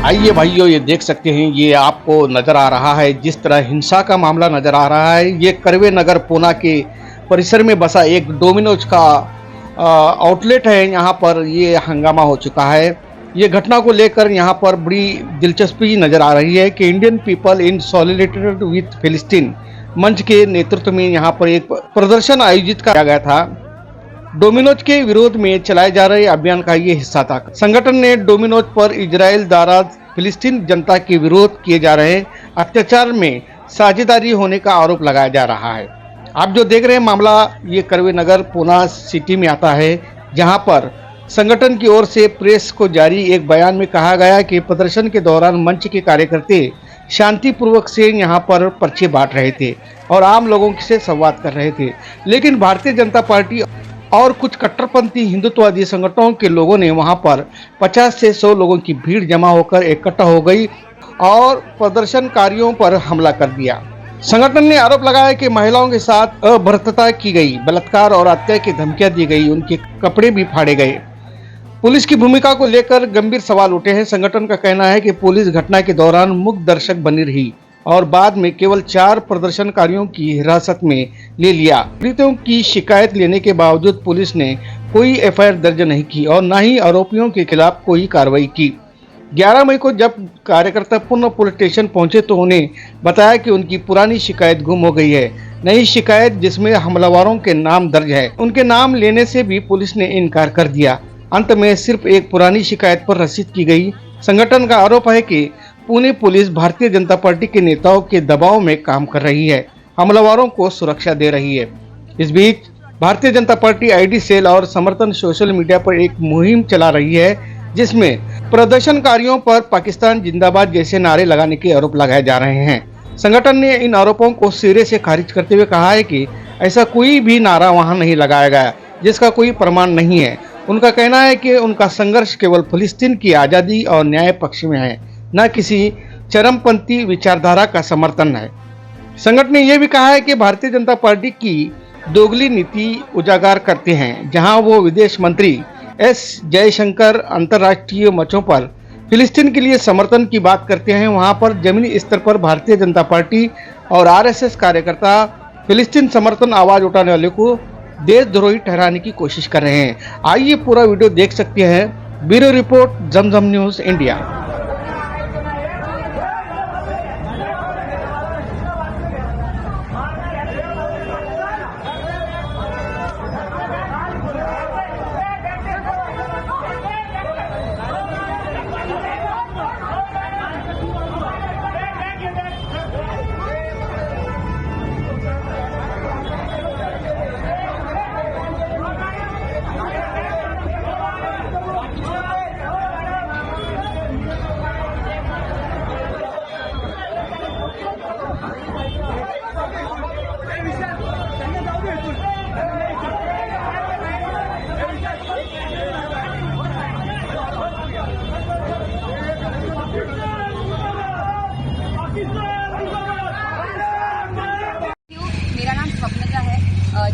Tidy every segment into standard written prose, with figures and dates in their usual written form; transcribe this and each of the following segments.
आइए भाइयों, ये देख सकते हैं, ये आपको नजर आ रहा है जिस तरह हिंसा का मामला नजर आ रहा है। ये करवे नगर पूना के परिसर में बसा एक डोमिनोज का आउटलेट है। यहाँ पर ये हंगामा हो चुका है। ये घटना को लेकर यहाँ पर बड़ी दिलचस्पी नजर आ रही है कि Indian people in solidarity with फिलिस्तीन मंच के नेतृत्व में यहाँ पर एक प्रदर्शन आयोजित किया गया था। डोमिनोज के विरोध में चलाए जा रहे अभियान का ये हिस्सा था। संगठन ने डोमिनोज पर इजराइल द्वारा फिलिस्तीन जनता के विरोध किए जा रहे अत्याचार में साझेदारी होने का आरोप लगाया जा रहा है। आप जो देख रहे हैं मामला, ये करवे नगर पूना सिटी में आता है, जहां पर संगठन की ओर से प्रेस को जारी एक बयान में कहा गया कि प्रदर्शन के दौरान मंच के कार्यकर्ता शांतिपूर्वक से यहां पर पर्चे बांट रहे थे और आम लोगों से संवाद कर रहे थे, लेकिन भारतीय जनता पार्टी और कुछ कट्टरपंथी हिंदुत्ववादी संगठनों के लोगों ने वहां पर 50 से 100 लोगों की भीड़ जमा होकर इकट्ठा हो गई और प्रदर्शनकारियों पर हमला कर दिया। संगठन ने आरोप लगाया कि महिलाओं के साथ अभद्रता की गई, बलात्कार और हत्या की धमकियां दी गई, उनके कपड़े भी फाड़े गए। पुलिस की भूमिका को लेकर गंभीर सवाल उठे हैं। संगठन का कहना है कि पुलिस घटना के दौरान मूक दर्शक बनी रही और बाद में केवल 4 प्रदर्शनकारियों की हिरासत में ले लिया। पीड़ितों की शिकायत लेने के बावजूद पुलिस ने कोई एफआईआर दर्ज नहीं की और न ही आरोपियों के खिलाफ कोई कार्रवाई की। 11 मई को जब कार्यकर्ता पुनः पुलिस स्टेशन पहुंचे तो उन्हें बताया कि उनकी पुरानी शिकायत गुम हो गई है। नई शिकायत जिसमें हमलावरों के नाम दर्ज है, उनके नाम लेने से भी पुलिस ने इनकार कर दिया। अंत में सिर्फ एक पुरानी शिकायत पर रसीद की गई। संगठन का आरोप है कि पुणे पुलिस भारतीय जनता पार्टी के नेताओं के दबाव में काम कर रही है, हमलावरों को सुरक्षा दे रही है। इस बीच Bharatiya Janata party ID cell और समर्थन सोशल मीडिया पर एक मुहिम चला रही है, जिसमें प्रदर्शनकारियों पर पाकिस्तान जिंदाबाद जैसे नारे लगाने के आरोप लगाए जा रहे हैं। संगठन ने इन आरोपों को सिरे से खारिज करते हुए कहा है कि ऐसा कोई भी नारा वहां नहीं लगाया गया जिसका कोई प्रमाण नहीं है। उनका कहना है कि उनका संघर्ष केवल फिलिस्तीन की आज़ादी और न्याय पक्ष में है, न किसी चरमपंथी विचारधारा का समर्थन है। संगठन ने यह भी कहा है कि भारतीय जनता पार्टी की दोगली नीति उजागर करते हैं, जहां वो विदेश मंत्री एस जयशंकर अंतर्राष्ट्रीय मंचों पर फिलिस्तीन के लिए समर्थन की बात करते हैं, वहां पर जमीनी स्तर पर भारतीय जनता पार्टी और आरएसएस कार्यकर्ता फिलिस्तीन समर्थन आवाज उठाने वाले को देशद्रोही ठहराने की कोशिश कर रहे हैं। आइए पूरा वीडियो देख सकते हैं। ब्यूरो रिपोर्ट, जमजम न्यूज इंडिया।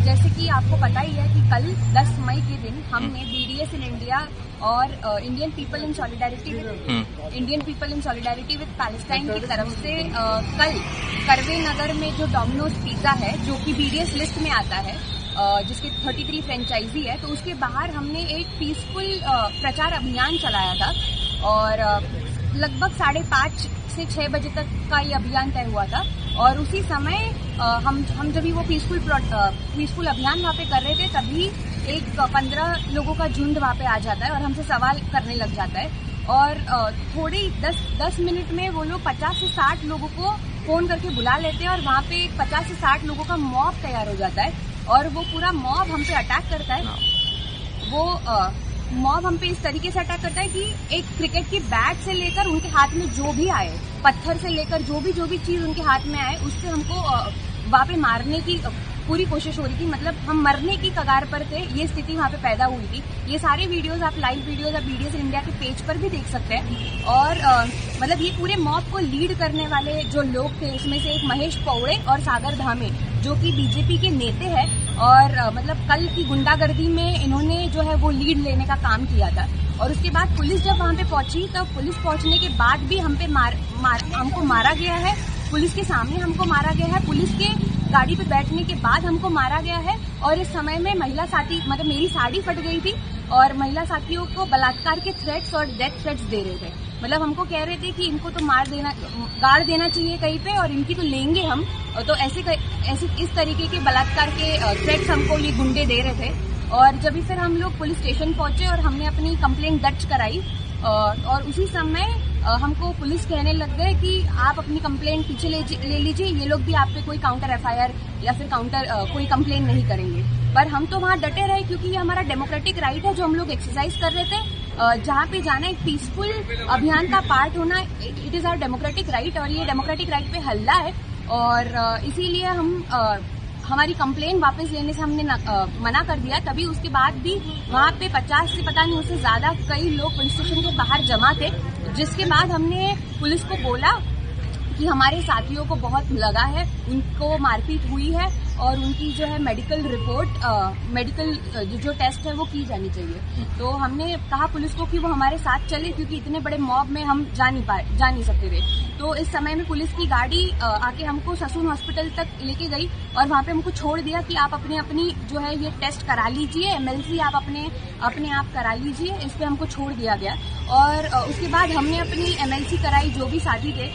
जैसे कि आपको पता ही है कि कल 10 मई के दिन हमने बीडीएस इन इंडिया और Indian people in solidarity with Palestine की तरफ से कल करवे नगर में जो डोमिनोज पिज्जा है, जो कि बीडीएस लिस्ट में आता है, जिसके 33 फ्रेंचाइजी है, तो उसके बाहर हमने एक पीसफुल प्रचार अभियान चलाया था और लगभग 5:30 से 6 बजे तक का ये अभियान तय हुआ था। और उसी समय हम जब वो पीसफुल अभियान वहाँ पे कर रहे थे, तभी एक 15 लोगों का झुंड वहाँ पे आ जाता है और हमसे सवाल करने लग जाता है और थोड़े 10 मिनट में वो लोग 50 से 60 लोगों को फोन करके बुला लेते हैं और वहाँ पे 50 से 60 लोगों का मॉब तैयार हो जाता है और वो पूरा मॉब हम पे अटैक करता है। वो मॉब हम पे इस तरीके से अटैक करता है कि एक क्रिकेट की बैट से लेकर उनके हाथ में जो भी आए, पत्थर से लेकर जो भी चीज उनके हाथ में आए, उससे हमको वहाँ पे मारने की पूरी कोशिश हो रही थी। मतलब हम मरने की कगार पर थे, ये स्थिति वहाँ पे पैदा हुई थी। ये सारे वीडियोस आप लाइव वीडियोस आप बीडीएस इंडिया के पेज पर भी देख सकते हैं। और मतलब ये पूरे मॉब को लीड करने वाले जो लोग थे, उसमें से एक महेश पौड़े और सागर धामे, जो कि बीजेपी के नेता है, और मतलब कल की गुंडागर्दी में इन्होंने जो है वो लीड लेने का काम किया था। और उसके बाद पुलिस जब वहां पे पहुंची, तब पुलिस पहुंचने के बाद भी हम पे हमको मारा गया है, पुलिस के सामने हमको मारा गया है, पुलिस के गाड़ी पे बैठने के बाद हमको मारा गया है। और इस समय में महिला साथी, मतलब मेरी साड़ी फट गई थी और महिला साथियों को बलात्कार के थ्रेट्स और डेथ थ्रेट्स दे रहे थे। मतलब हमको कह रहे थे कि इनको तो मार देना, गाड़ देना चाहिए कहीं पे, और इनकी तो लेंगे हम। तो ऐसे इस तरीके के बलात्कार के थ्रेट्स हमको ये गुंडे दे रहे थे। और जब फिर हम लोग पुलिस स्टेशन पहुंचे और हमने अपनी कंप्लेंट दर्ज कराई, और उसी समय हमको पुलिस कहने लग गए कि आप अपनी कंप्लेंट पीछे ले लीजिए, ये लोग भी आप पे कोई काउंटर एफआईआर या फिर कोई कंप्लेंट नहीं करेंगे। पर हम तो वहां डटे रहे, क्योंकि ये हमारा डेमोक्रेटिक राइट है जो हम लोग एक्सरसाइज कर रहे थे। जहाँ पे जाना एक पीसफुल अभियान का पार्ट होना, it is our democratic right, और ये डेमोक्रेटिक राइट पे हल्ला है। और इसीलिए हम हमारी कंप्लेंट वापस लेने से हमने मना कर दिया। तभी उसके बाद भी वहाँ पे 50 से पता नहीं उससे ज्यादा कई लोग पुलिस स्टेशन के बाहर जमा थे, जिसके बाद हमने पुलिस को बोला कि हमारे साथियों को बहुत लगा है, उनको मारपीट हुई है और उनकी जो है मेडिकल रिपोर्ट, मेडिकल जो टेस्ट है वो की जानी चाहिए। तो हमने कहा पुलिस को कि वो हमारे साथ चले, क्योंकि इतने बड़े मॉब में हम जा नहीं सकते थे। तो इस समय में पुलिस की गाड़ी आके हमको ससून हॉस्पिटल तक लेके गई और वहाँ पे हमको छोड़ दिया कि आप अपनी जो है ये टेस्ट करा लीजिए, एमएलसी आप अपने आप करा लीजिए। इस पे हमको छोड़ दिया गया। और उसके बाद हमने अपनी एमएलसी कराई, जो भी साथी थे,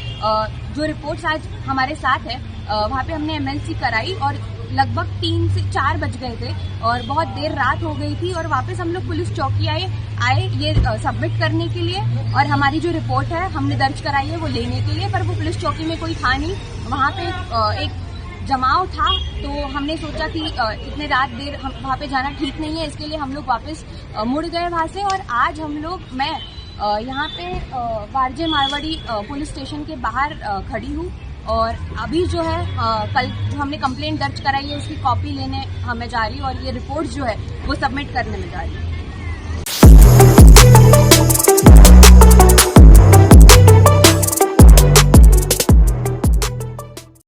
जो रिपोर्ट्स आज हमारे साथ है, वहाँ पे हमने एमएलसी कराई और लगभग 3 से 4 बज गए थे और बहुत देर रात हो गई थी। और वापस हम लोग पुलिस चौकी आए ये सबमिट करने के लिए, और हमारी जो रिपोर्ट है हमने दर्ज कराई है वो लेने के लिए। पर वो पुलिस चौकी में कोई था नहीं, वहाँ पे एक जमाव था। तो हमने सोचा कि इतने रात देर हम वहाँ पे जाना ठीक नहीं है, इसके लिए हम लोग वापस मुड़ गए वहाँ से। और आज मैं यहाँ पे वारजे मारवाड़ी पुलिस स्टेशन के बाहर खड़ी हूँ, और अभी जो है कल जो हमने कंप्लेंट दर्ज कराई है उसकी कॉपी लेने हमें जा रही हूँ, और ये रिपोर्ट जो है वो सबमिट करने में जा रही है।